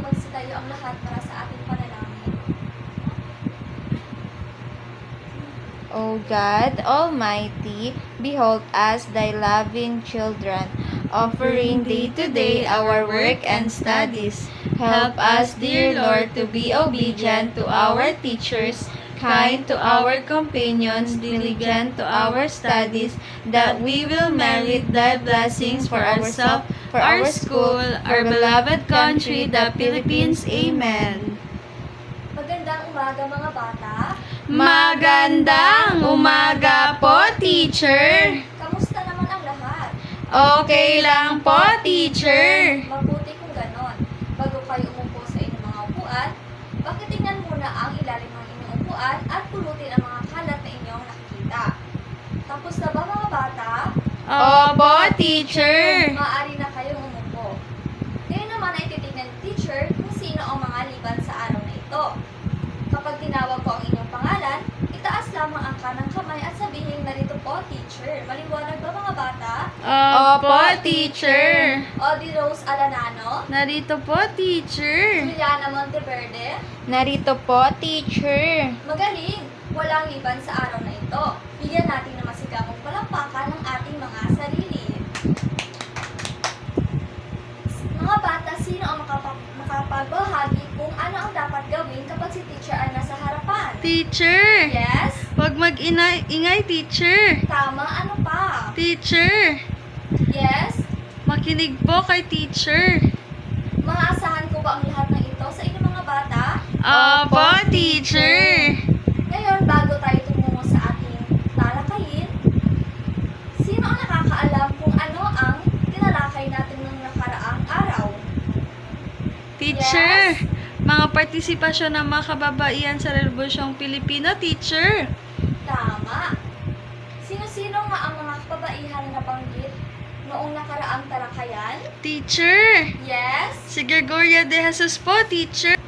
magsitayo ang lahat para sa ating panalangin. O God Almighty, behold us, thy loving children, offering day to day our work and studies. Help us, dear Lord, to be obedient to our teachers, kind to our companions, diligent to our studies, that we will merit thy blessings for ourselves, for our school, our beloved country, the Philippines. Amen. Magandang umaga mga bata. Magandang umaga po, teacher. Kamusta naman ang lahat? Okay lang po, teacher. Mabuti kung ganon. Bago kayo umupo sa inyong mga upuan, pakitingnan muna ang ilalim ng inyong upuan at pulutin ang mga kalat na inyong nakikita. Tapos na ba mga bata? Opo, teacher. Maaari na kayong umupo. Ngayon naman ay titingnan ni teacher kung sino ang mga liban sa araw na ito. Kapag tinawag ko ang inyong pangalan, itaas lamang ang kanang kamay at sabihin, narito po, teacher. Maliwanag ba mga bata? Opo, teacher. Audie Rose Alanano, Narito po, teacher. Juliana Monteverde. Narito po, teacher. Magaling! Walang liban sa araw na ito. Bigyan natin ng masigamong palampakan ng ating mga sarili. Mga bata, sino ang makapagbahagi kung ano ang dapat gawin kapag si teacher ay nasa harapan? Teacher. Yes? Huwag mag-ingay, teacher. Tama, ano pa? Teacher. Yes? Makinig po kay teacher. Maasahan ko ba ang lahat ng ito sa inyong mga bata? Opo, teacher. Ngayon, bago tayo tumungo sa ating talakayin, sino ang nakakaalam kung ano ang tinalakay natin ng nakaraang araw? Teacher. Yes? Mga partisipasyon ng mga kababaihan sa Rebolusyong Pilipino, teacher. Tama. Sino-sino nga ang mga kababaihan na nabanggit noong nakaraang talakayan? Teacher. Yes? Si Gregoria de Jesus po, teacher.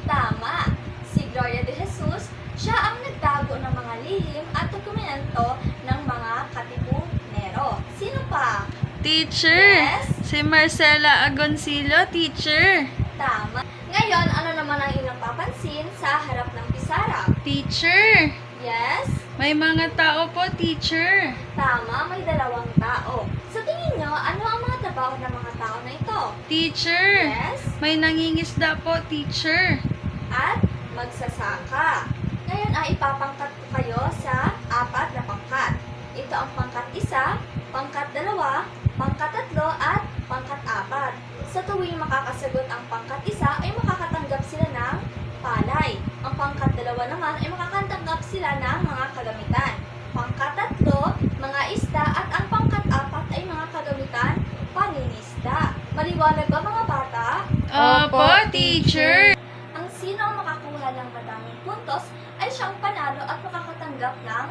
Tama. Si Gloria de Jesus, siya ang nagtago ng mga lihim at dokumento ng mga katibunero. Sino pa? Teacher. Yes? Si Marcela Agoncillo, teacher. Tama. Ngayon, ano naman ang inyong papansin sa harap ng pisara? Teacher. Yes? May mga tao po, teacher. Tama, may dalawang tao. Sa tingin nyo, ano ang mga trabaho ng mga tao na ito? Teacher. Yes? May nangingisda po, teacher. At magsasaka. Ngayon ay ipapangkat ko kayo sa 4 na pangkat. Ito ang pangkat 1, pangkat 2, pangkat 3, at pangkat 4. Sa tuwing makakasagot ang pangkat 1 ay makakatanggap sila ng palay. Ang pangkat 2 naman ay makakatanggap sila ng mga kagamitan. Pangkat 3, mga isda, at ang pangkat 4 ay mga kagamitan paninista. Maliwanag ba mga bata? Opo, teacher. Ang sino ang makakuha ng madaming puntos ay siyang panalo at makakatanggap ng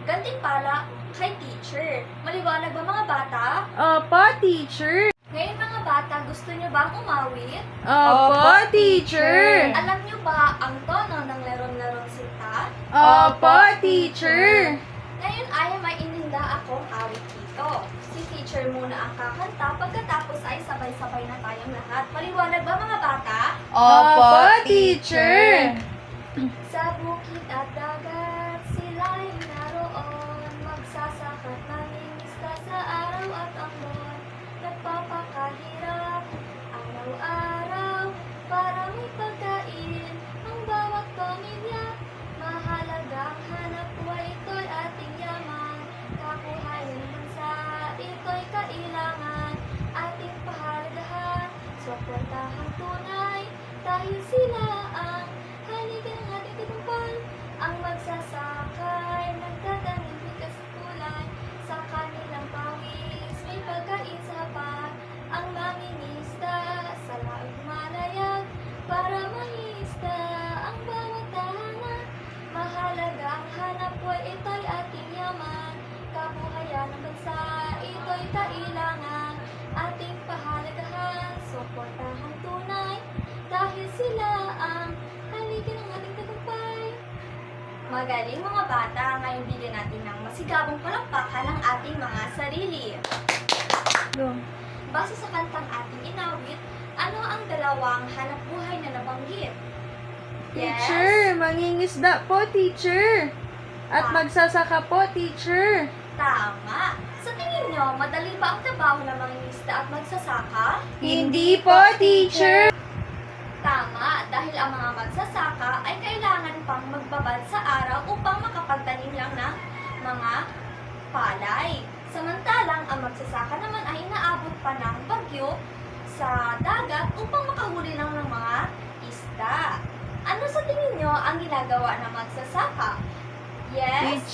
gantimpala kay teacher. Maliwanag ba mga bata? Opo, teacher. Ngayon mga bata, gusto niyo bang umawit? Opo, teacher. Alam niyo ba ang tono ng Leron-Leron Sinta? Opo, teacher. Ngayon ay may ininda akong awit dito. Si teacher muna ang kakanta, pagkatapos ay sabay-sabay na tayong lahat. Maliwanag ba mga bata? Opo, teacher. Sa bukid at dagat, sila'y naroon. Magsasaka mangingisda sa araw at ambon. Nagpapakahirap araw-araw para may pagkain ang bawat pamilya. Mahalaga ang hanap buhay, ito'y ating yaman. Kabuhayan ng bansa, ito'y kailangan. Ating pahalagahan, suportahan tunay. Dahil sila ang haligan ng ating tagumpay. Ang magsasakay, nagtatanim bigas at kulay. Sa kanilang pawis, may pagkain sa hapag. Ang mangingisda, sa laot malayag. Para mangisda, ang bawat tahanan. Mahalaga ang hanap buhay, ito'y ating yaman. Kabuhayan ng bansa, ito'y kailangan. Ating pahalagahan, suportahan tunay. Dahil sila ang haligan ng ating tagumpay. Magaling mga bata, ngayon bigyan natin ng masigabong palakpakan ng ating mga sarili. Base sa kantang ating inawit, Ano ang dalawang hanap buhay na nabanggit? Teacher, mangingisda po, teacher. At magsasaka po, teacher. Tama. Sa tingin nyo, madali ba ang trabaho ng mangingisda at magsasaka? Hindi po, teacher. Tama, dahil ang mga magsasaka ay kailangan pang magbabad sa araw upang makapagtanim lang ng mga palay. Samantalang ang magsasaka naman ay inaabot pa ng bagyo sa dagat upang makahuli lang ng mga isda. Ano sa tingin nyo ang ginagawa ng magsasaka? Yes?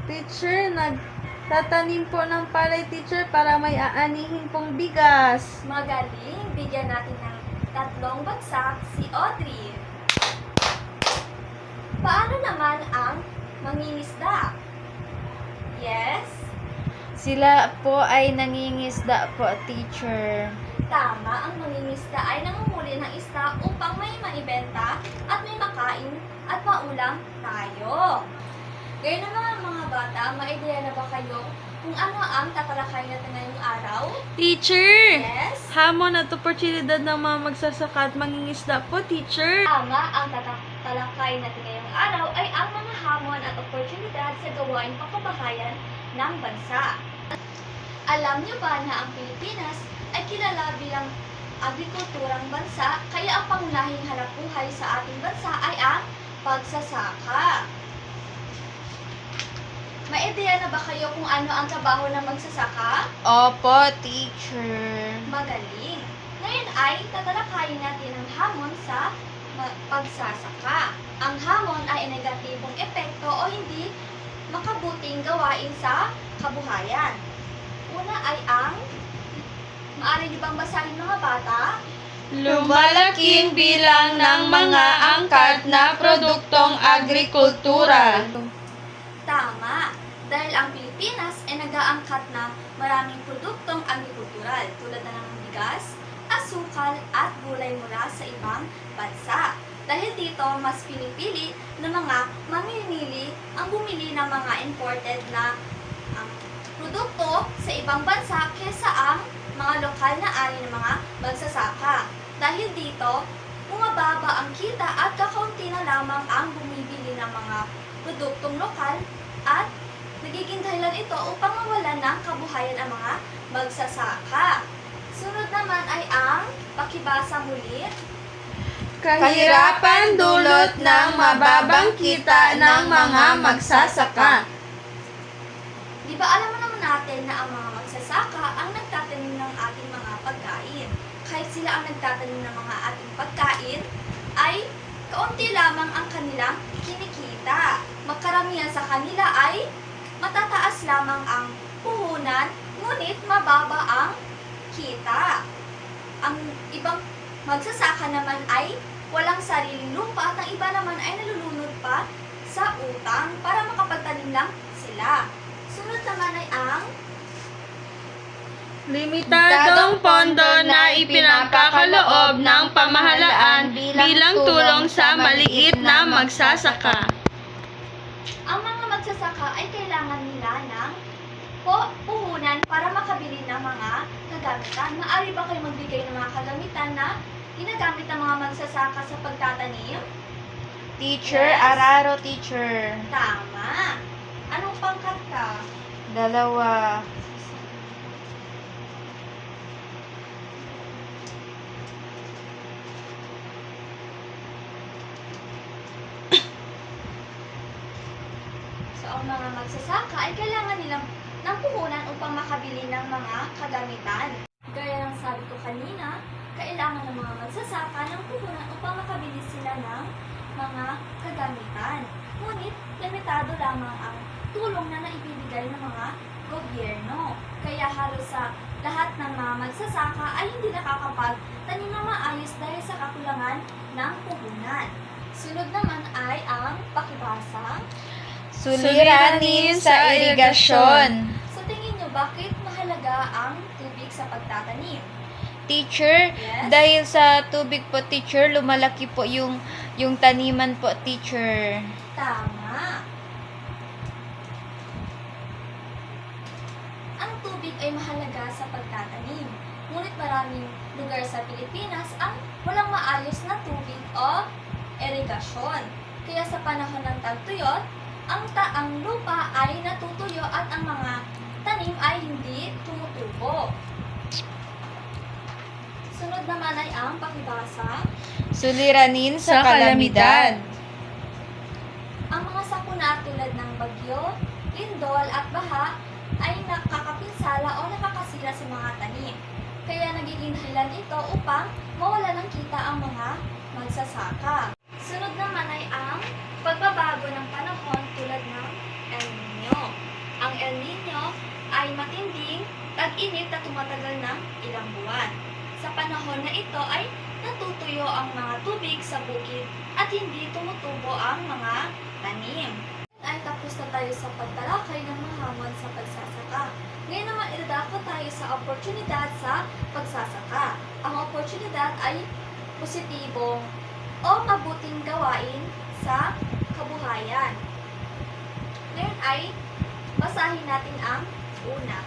Teacher, nagtatanim po ng palay, teacher, para may aanihin pong bigas. Magaling, bigyan natin ng 3 bagsak si Audrey. Paano naman ang mangingisda? Yes? Sila po ay nangingisda po, teacher. Tama, ang mangingisda ay nangunghuli ng isda upang may maibenta at may makain at maulam tayo. Ngayon naman mga bata, maideya na ba kayo kung ano ang tatalakay natin ngayong araw? Teacher! Yes? Hamon at oportunidad ng mga magsasaka at mangingisda po, teacher. Tama, ang tatalakay natin ngayong araw ay ang mga hamon at oportunidad sa gawain pangkabuhayan ng bansa. Alam niyo ba na ang Pilipinas ay kilala bilang agrikulturang bansa, kaya ang pangunahing hanapbuhay sa ating bansa ay ang pagsasaka. May ideya na ba kayo kung ano ang trabaho ng magsasaka? Opo, teacher. Magaling! Ngayon ay tatalakayin natin ang hamon sa pagsasaka. Ang hamon ay negatibong epekto o hindi makabuting gawain sa kabuhayan. Una ay ang, maaari niyo bang basahin mga bata? Lumalaking bilang ng mga angkat na produktong agrikultura. Tama, dahil ang Pilipinas ay nag-aangkat na maraming produktong agrikultural tulad na ng bigas, asukal at gulay mula sa ibang bansa. Dahil dito, mas pinipili ng mga mamimili ang bumili ng mga imported na produkto sa ibang bansa kesa ang mga lokal na ani ng mga magsasaka. Dahil dito, bumababa ang kita at kakaunti na lamang ang bumibili ng mga produktong lokal at nagiging dahilan ito upang mawalan ng kabuhayan ang mga magsasaka. Sunod naman ay ang pakibasa muli. Kahirapan dulot ng mababang kita ng mga magsasaka. Di ba alam mo naman natin na ang mga magsasaka ang nagtatanim ng ating mga pagkain. Kahit sila ang nagtatanim ng mga ating pagkain, ay kaunti lamang ang kanilang kinikita. Magkaramihan sa kanila ay matataas lamang ang puhunan, ngunit mababa ang kita. Ang ibang magsasaka naman ay walang sariling lupa at ang iba naman ay nalulunod pa sa utang para makapagtanim lang sila. Sunod naman ay ang Limitadong pondo na ipinagkakaloob ng pamahalaan bilang tulong sa maliit na magsasaka. ang mga magsasaka ay kailangan nila ng puhunan para makabili ng mga kagamitan. Maaari ba kayo magbigay ng mga kagamitan na ginagamit ng mga magsasaka sa pagtatanim? Teacher, Yes. araro, teacher. Tama. Anong pangkat ka? 2. So, ang mga magsasaka ay kailangan nilang ng puhunan upang makabili ng mga kagamitan. Gaya ng sabi ko kanina, kailangan ng mga magsasaka ng puhunan upang makabili sila ng mga kagamitan. Ngunit, limitado lamang ang tulong na naibibigay ng mga gobyerno. Kaya halos sa lahat ng mga magsasaka ay hindi nakakapagtanim ng maayos dahil sa kakulangan ng puhunan. Sunod naman ay ang pakibasa. Suliranin sa irigasyon. Sa tingin nyo, bakit mahalaga ang tubig sa pagtatanim? Teacher, Yes? dahil sa tubig po, teacher, lumalaki po yung taniman po, teacher. Tama. Ang tubig ay mahalaga sa pagtatanim. Ngunit maraming lugar sa Pilipinas ang walang maayos na tubig o irigasyon. Kaya sa panahon ng tagtuyot, ang lupa ay natutuyo at ang mga tanim ay hindi tumutubo. Sunod naman ay ang pakibasa. Suliranin sa kalamidad. Ang mga sakuna tulad ng bagyo, lindol at baha ay nakakapinsala o nakakasira sa mga tanim. Kaya nagiging dahilan ito upang mawala ng kita ang mga magsasaka. Sunod naman ay ang pagbabago ng panahon tulad ng El Nino. Ang El Nino ay matinding tag-init na tumatagal ng ilang buwan. Sa panahon na ito ay natutuyo ang mga tubig sa bukid at hindi tumutubo ang mga tanim. Ay tapos na tayo sa pagtalakay ng mga hamon sa pagsasaka. Ngayon naman idadako tayo sa oportunidad sa pagsasaka. Ang oportunidad ay positibong o mabuting gawain sa kabuhayan. Ngayon ay basahin natin ang una.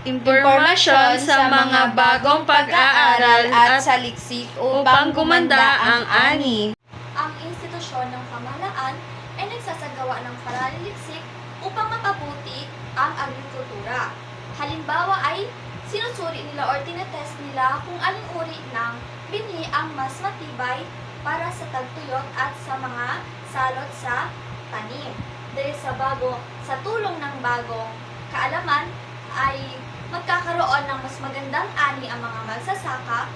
Impormasyon sa mga bagong pag-aaral at saliksik upang gumanda ang ani. Ang institusyon ng pamahalaan ay nagsasagawa ng paraliliksik upang mapabuti ang agrikultura. Halimbawa ay sinusuri nila o tinetest nila kung aling uri ng binhi ang mas matibay para sa tagtuyot at sa mga salot sa tanim. Dahil sa tulong ng bagong kaalaman ay magkakaroon ng mas magandang ani ang mga magsasaka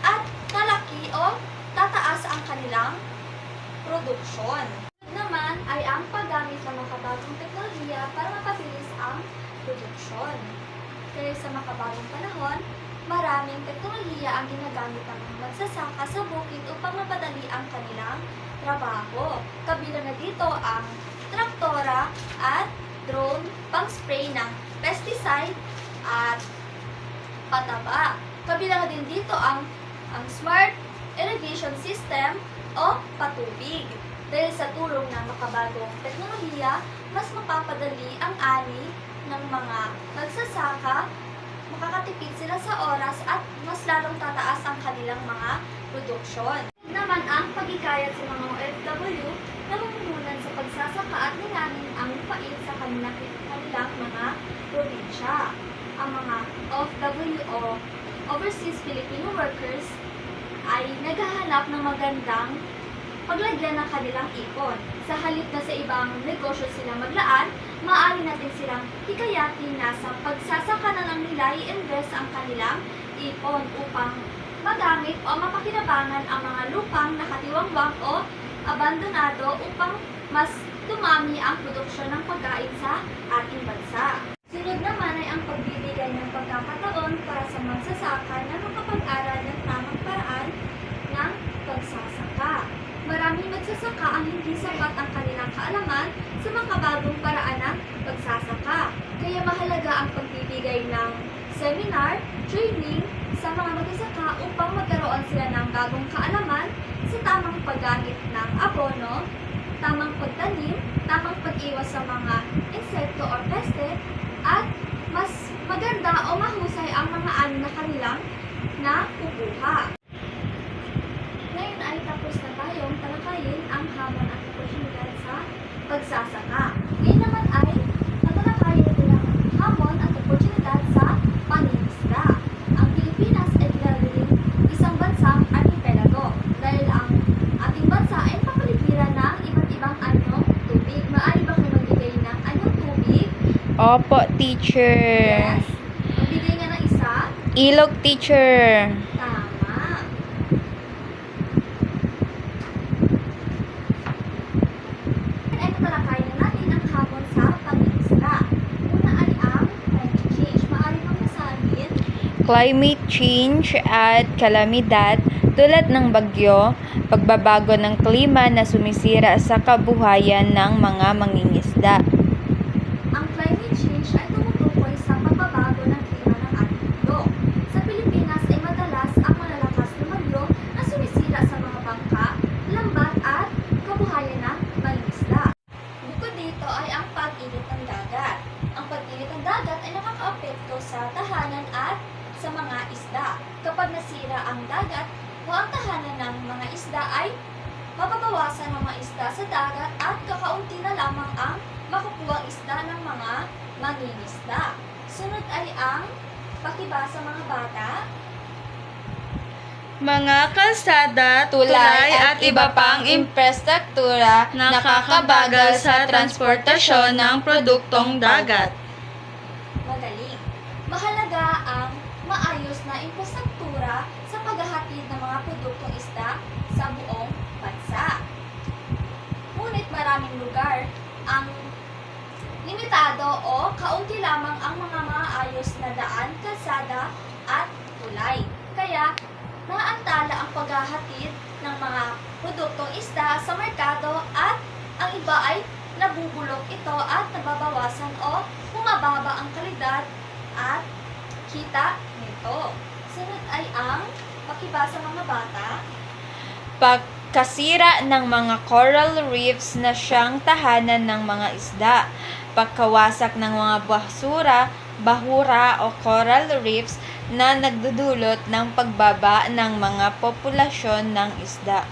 at malaki o tataas ang kanilang produksyon. Naman ay ang paggamit ng makabagong teknolohiya para mapabilis ang produksyon. Kaya sa makabagong panahon, maraming teknolohiya ang ginagamit ng mga magsasaka sa bukid upang mapadali ang kanilang trabaho. Kabilang na dito ang traktora at drone pang-spray ng pesticide at pataba. Kabilang din dito ang smart irrigation system o patubig. Dahil sa tulong ng makabagong teknolohiya, mas mapapadali ang ani ng mga magsasaka, makakatipid sila sa oras at mas lalong tataas ang kanilang mga produksyon. Naman ang pagkikayat sa mga OFW na mamumunan sa pagsasaka at nilangin ang lupain sa kanilang mga probinsya. Ang mga OFW o Overseas Filipino Workers ay naghahanap ng magandang paglagyan ng kanilang ipon. Sa halip na sa ibang negosyo sila maglaan, maaari natin silang hikayatin na sa pagsasaka na lang nila i-invest ang kanilang ipon upang magamit o mapakinabangan ang mga lupang nakatiwangwang o abandonado upang mas dumami ang produksyon ng pagkain sa ating bansa. Sunod naman ay ang pagbibigay ng pagkakataon para sa magsasaka na makapag-aral ng tamang paraan ng pagsasaka. Maraming magsasaka ang hindi sapat ang kanilang kaalaman sa makabagong paraan ng pagsasaka. Kaya mahalaga ang pagbibigay ng seminar, training sa mga magsasaka upang magkaroon sila ng bagong kaalaman sa tamang paggamit ng abono, tamang pagtanim, tamang pag-iwas sa mga insekto o peste, at mas maganda o mahusay ang mga ani na kanilang nakukuha. Ngayon ay tapos na tayong talakayin ang hamon at oportunidad sa pagsasaka. Ngayon naman ay tatalakayin natin ang hamon at oportunidad sa pangingisda. Ang Pilipinas ay kilala rin isang bansang archipelago dahil ang ating bansa ay napapaligiran ng iba't ibang anyong tubig. Maaari ba kayo magbigay ng anyong tubig? Opo, teacher. Yes. Magbigay nga ng isa. Ilog, teacher. Tama. Ay tatalakayin na natin ang hamon sa pangingisda. Una ay ang climate change. Maaari bang masahin? Climate change at kalamidad tulad ng bagyo, pagbabago ng klima na sumisira sa kabuhayan ng mga mangingisda. Ang climate change ay tumutukoy sa pagbabago ng klima ng ating mundo. Sa Pilipinas ay madalas ang malalakas na bagyo na sumisira sa mga bangka, lambat at kabuhayan ng mangingisda. Bukod dito ay ang pag-init ng dagat. Ang pag-init ng dagat ay nakakaapekto sa tahanan at isda. Kapag nasira ang dagat o ang tahanan ng mga isda ay mababawasan ang mga isda sa dagat at kakaunti na lamang ang makukuhang isda ng mga mangingisda. Sunod ay ang pakibasa mga bata. Mga kalsada, Tulay at iba pang infrastruktura nakakabagal sa transportasyon ng produktong dagat. Magaling. Mahalaga ang maayos na infrastruktura sa paghahatid ng mga produktong isda sa buong bansa. Ngunit maraming lugar ang limitado o kaunti lamang ang mga maayos na daan, kalsada at tulay. Kaya, naantala ang paghahatid ng mga produktong isda sa merkado at ang iba ay nabubulok ito at nababawasan o bumababa ang kalidad at kita nito. Sunod ay ang pakibasa mga bata. Pagkasira ng mga coral reefs na siyang tahanan ng mga isda. Pagkawasak ng mga bahura o coral reefs na nagdudulot ng pagbaba ng mga populasyon ng isda.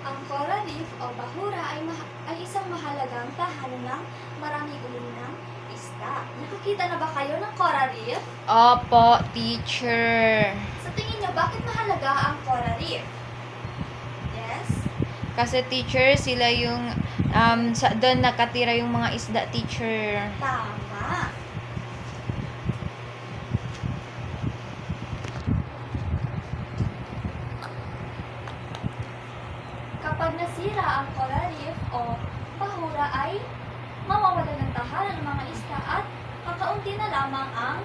Ang coral reef o bahura ay isang mahalagang tahanan ng maraming uri ng isda. Nakakita na ba kayo ng coral reef? Opo, teacher. Sa tingin niyo, bakit mahalaga ang coral reef? Yes? Kasi teacher, sila yung doon nakatira yung mga isda, teacher. Tama. Kapag nasira ang coral reef o bahura ay mawawala ng tahanan ng mga isda at kakaunti na lamang ang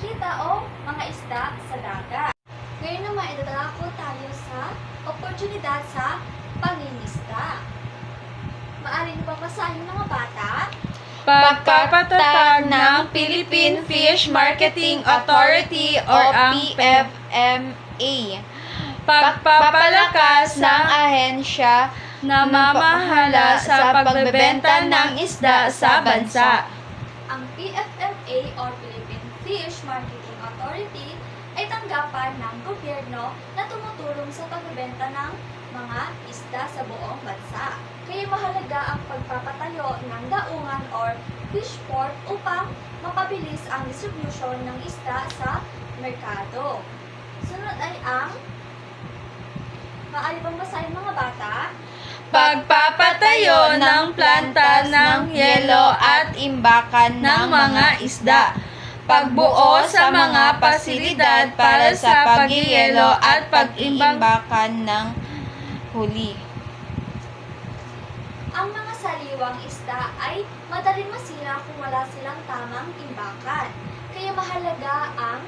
kita o mga isda sa dagat. Ngayon naman, idadako tayo sa oportunidad sa pangingisda. Maaari niyo bang basahin mga bata? Pagpapatatag ng Philippine Fish Marketing Authority o ang PFMA. pagpapalakas ng ahensya na mamahala sa pagbebenta ng isda sa bansa. Ang PFMA o Philippine Fish Marketing Authority ay tanggapan ng gobyerno na tumutulong sa pagbebenta ng mga isda sa buong bansa. Kaya mahalaga ang pagpapatayo ng daungan or fish port upang mapabilis ang distribution ng isda sa merkado. Sunod ay ang maaari bang basahin mga bata? Pagpapatayo ng planta ng yelo at imbakan ng mga isda. Pagbuo sa mga pasilidad para sa pagyeyelo at pag-imbakan ng huli. Ang mga sariwang isda ay madaling masira kung wala silang tamang imbakan. Kaya mahalaga ang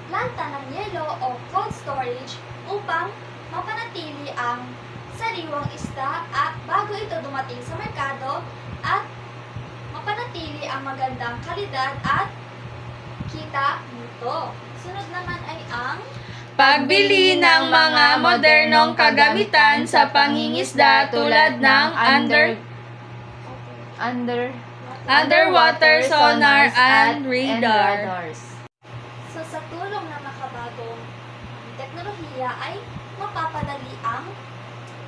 planta ng yelo o cold storage upang mapanatili ang sariwang isda at bago ito dumating sa merkado at mapanatili ang magandang kalidad at kita nito. Sunod naman ay ang pagbili ng mga modernong kagamitan sa pangingisda tulad ng underwater sonar and radar. So, sa tulong ng makabagong teknolohiya ay mapapadali ang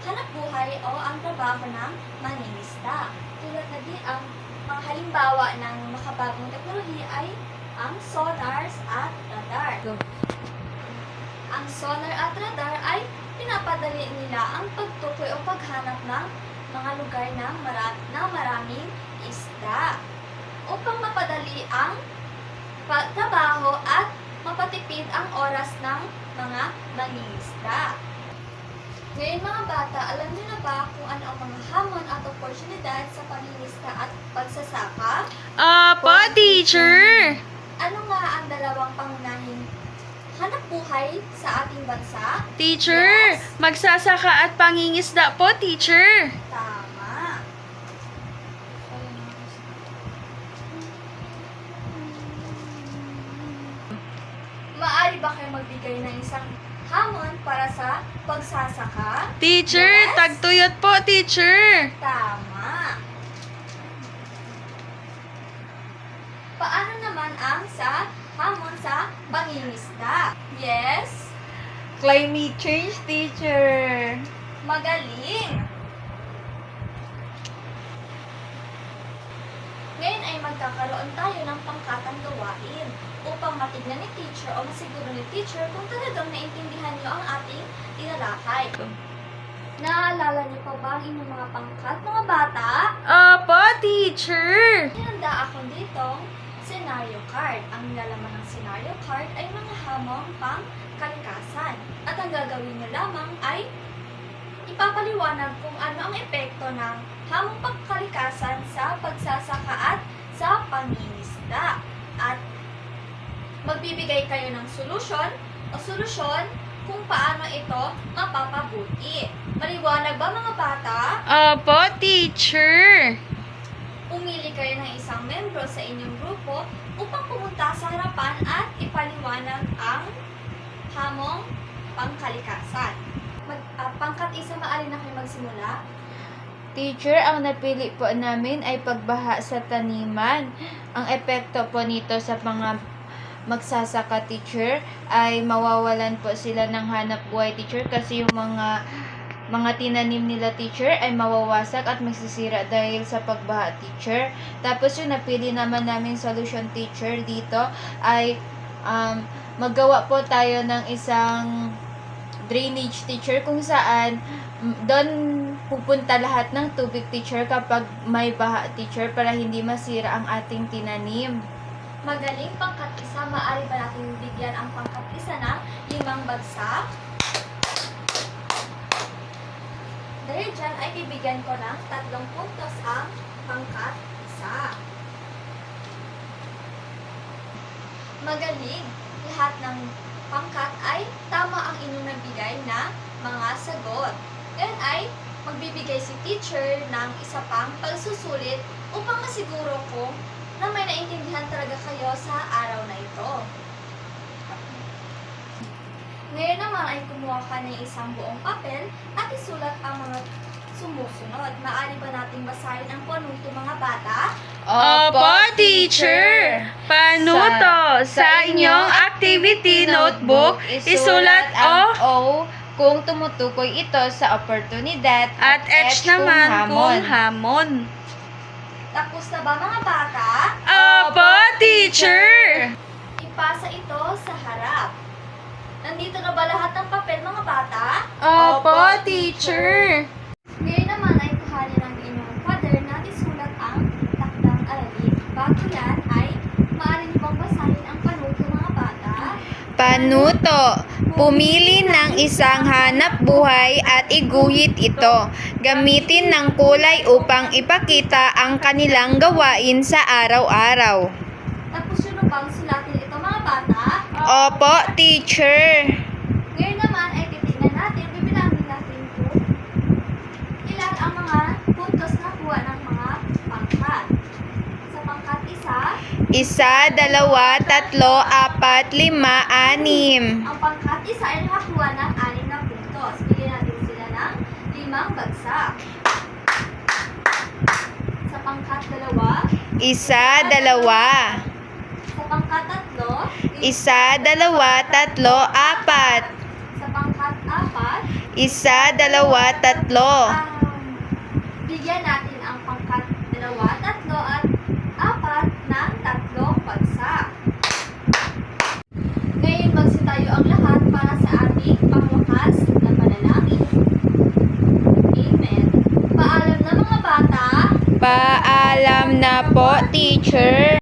hanapbuhay o ang trabaho ng mangingisda. Tulad na din ang mga halimbawa ng makabagong teknolohiya ay ang sonars at radar. Ang sonar at radar ay pinapadali nila ang pagtukoy o paghanap ng mga lugar na maraming isda upang mapadali ang pagtrabaho at mapatipid ang oras ng mga mangingisda. Ngayon mga bata, alam niyo na ba kung ano ang mga hamon at oportunidad sa pangingisda at pagsasaka? Opo, teacher! Ano nga ang dalawang pangunahing hanap buhay sa ating bansa? Teacher, Yes. magsasaka at pangingisda po, teacher. Tama. Maaari ba kayo magbigay ng isang hamon para sa pagsasaka? Teacher, Yes. tagtuyot po, teacher. Tama. Paano naman ang sa hamon sa Pangingisda. Yes. Climate change, teacher. Magaling! Ngayon ay magkakaroon tayo ng pangkatang gawain upang matignan ni teacher o masiguro ni teacher kung talagang naintindihan niyo ang ating tinalakay. Naalala niyo pa ba ang inyong mga pangkat, mga bata? Opo, teacher! Hinanda ako ditong scenario card. Ang nilalaman ng scenario card ay mga hamong pang kalikasan. At ang gagawin niyo lamang ay ipapaliwanag kung ano ang epekto ng hamong pangkalikasan sa pagsasaka at sa pangingisda. At magbibigay kayo ng solusyon kung paano ito mapapabuti. Maliwanag ba mga bata? Opo, teacher! Pumili kayo ng isang membro sa inyong grupo upang pumunta sa harapan at ipaliwanag ang hamong pangkalikasan. Pangkat isa, maaari na kayo magsimula. Teacher, ang napili po namin ay pagbaha sa taniman. Ang epekto po nito sa mga magsasaka, teacher, ay mawawalan po sila ng hanap buhay, teacher, kasi yung mga tinanim nila, teacher, ay mawawasak at magsisira dahil sa pagbaha, teacher. Tapos yung napili naman namin solution, teacher, dito ay maggawa po tayo ng isang drainage, teacher, kung saan doon pupunta lahat ng tubig, teacher, kapag may baha, teacher, para hindi masira ang ating tinanim. Magaling. Pangkat isa, maaari ba natin bigyan ang pangkat isa ng 5 bagsak? Dahil dyan ay bibigyan ko ng 3 puntos ang pangkat isa. Magaling. Lahat ng pangkat ay tama ang inyong nagbigay na mga sagot. Ngayon ay magbibigay si teacher ng isa pang pagsusulit upang masiguro kung na may naintindihan talaga kayo sa araw na ito. Ngayon naman ay kumuha ka ng isang buong papel at isulat ang mga sumusunod. Maaari ba nating basahin ang panuto, mga bata? Opo, teacher! Panuto sa inyong activity notebook, isulat O kung tumutukoy ito sa oportunidad at H naman kung hamon. Tapos na ba, mga bata? Opo, teacher! Ipasa ito sa harap. Nandito na ba lahat ng papel, mga bata? Opo, teacher! Ngayon naman ay kuhanin ang inyong pader na isulat ang takdang aralin. Bago yan ay maaari niyo bang basahin ang panuto, mga bata? Panuto. Pumili ng isang hanap buhay at iguhit ito. Gamitin ng kulay upang ipakita ang kanilang gawain sa araw-araw. Tapos yun bang sulatin ito, mga bata? Opo, teacher. Ngayon naman ay titignan natin, bibilangin natin kung ilan ang mga puntos na kuha ng mga pangkat. Sa pangkat isa, 1, 2, 3, 4, 5, 6. ang pangkat isa ay nakakuha ng 6 na puntos. Bigyan natin sila ng 5 bagsak. Sa pangkat 2, 1, 2. sa pangkat 3, 1, 2, 3, 4. sa pangkat 4, 1, 2, 3. bigyan natin ang pangkat 2, 3 at 4 ng 3 bagsak. Ngayon magsitayo ang lahat para sa ating pangwakas na panalangin. Amen. Paalam na, mga bata. Paalam na po, teacher.